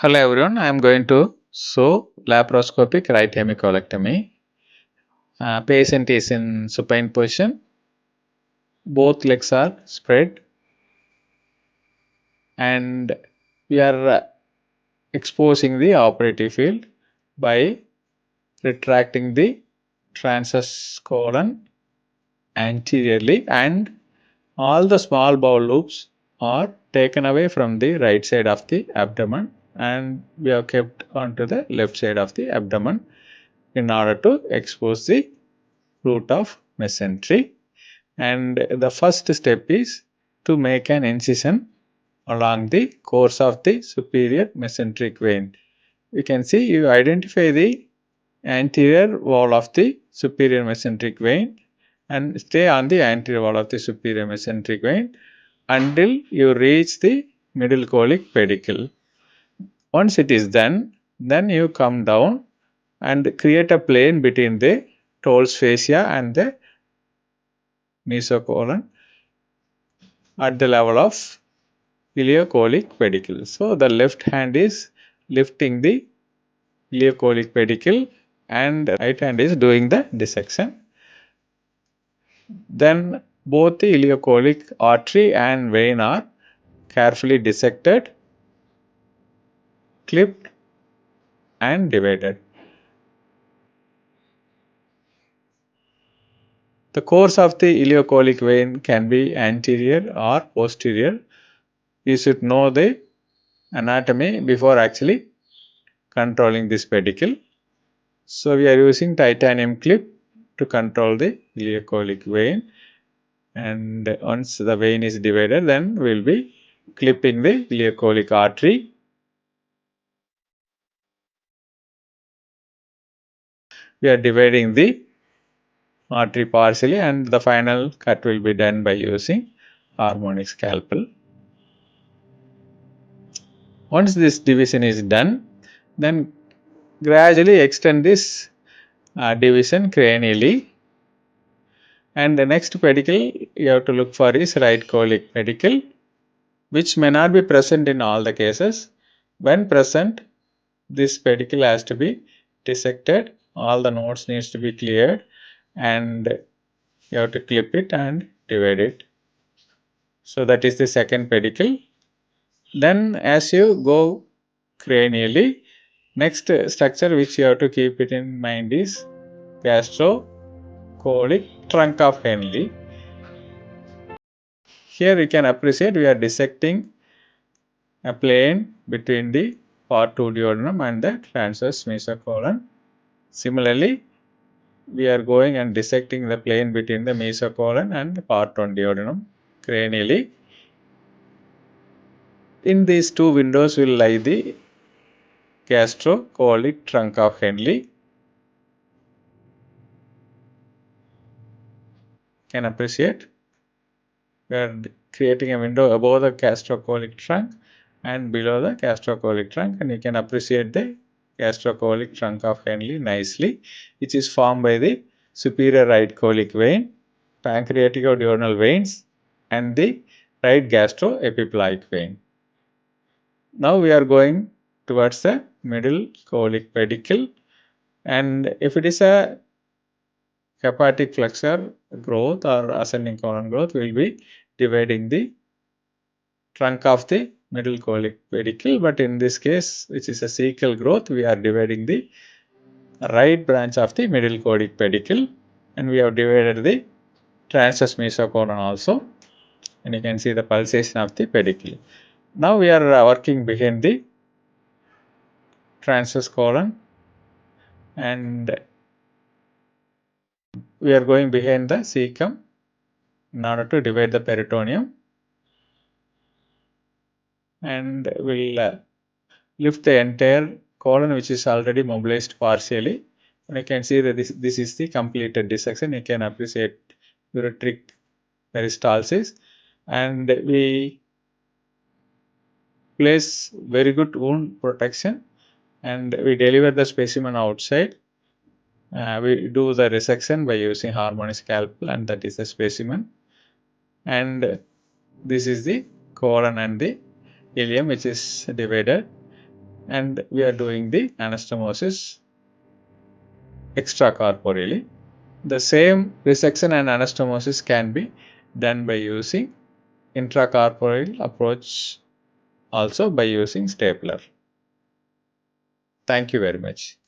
Hello everyone, I am going to show laparoscopic right hemicolectomy. Patient is in supine position, both legs are spread, and we are exposing the operative field by retracting the transverse colon anteriorly, and all the small bowel loops are taken away from the right side of the abdomen, and we have kept onto the left side of the abdomen in order to expose the route of mesentery. And the first step is to make an incision along the course of the superior mesenteric vein. You can see you identify the anterior wall of the superior mesenteric vein and stay on the anterior wall of the superior mesenteric vein until you reach the middle colic pedicle. Once it is done, then you come down and create a plane between the Toll's fascia and the mesocolon at the level of Ileocolic pedicle. So the left hand is lifting the Ileocolic pedicle and right hand is doing the dissection. Then both the ileocolic artery and vein are carefully dissected, clipped and divided. The course of the ileocolic vein can be anterior or posterior. You should know the anatomy before actually controlling this pedicle. So we are using titanium clip to control the ileocolic vein, and once the vein is divided, then we will be clipping the ileocolic artery. We are dividing the artery partially, and the final cut will be done by using harmonic scalpel. Once this division is done, then gradually extend this division cranially, and the next pedicle you have to look for is right colic pedicle, which may not be present in all the cases. When present, this pedicle has to be dissected, all the nodes needs to be cleared, and you have to clip it and divide it. So that is the second pedicle. Then as you go cranially, next structure which you have to keep it in mind is Gastrocolic trunk of Henley. Here you can appreciate we are dissecting a plane between the part 2 duodenum and the transverse mesocolon. Similarly, we are going and dissecting the plane between the mesocolon and the part 1 duodenum cranially. In these two windows will lie the gastrocolic trunk of Henley. Can appreciate we are creating a window above the gastrocolic trunk and below the gastrocolic trunk, and you can appreciate the gastrocolic trunk of Henley nicely, which is formed by the superior right colic vein, pancreaticoduodenal veins, and the right gastroepiploic vein. Now we are going towards the middle colic pedicle, and if it is a hepatic flexure growth or ascending colon growth, we will be dividing the trunk of the middle colic pedicle, but in this case, which is a cecal growth, we are dividing the right branch of the middle colic pedicle, and we have divided the transverse mesocolon also, and you can see the pulsation of the pedicle. Now we are working behind the transverse colon, and we are going behind the cecum in order to divide the peritoneum, and we'll lift the entire colon which is already mobilized partially. And you can see that this is the completed dissection. You can appreciate ureteric peristalsis, and we place very good wound protection, and we deliver the specimen outside. We do the resection by using harmonic scalpel, and that is the specimen. And this is the colon and the ileum which is divided. and we are doing the anastomosis extracorporeally. The same resection and anastomosis can be done by using intracorporeal approach, also by using stapler. Thank you very much.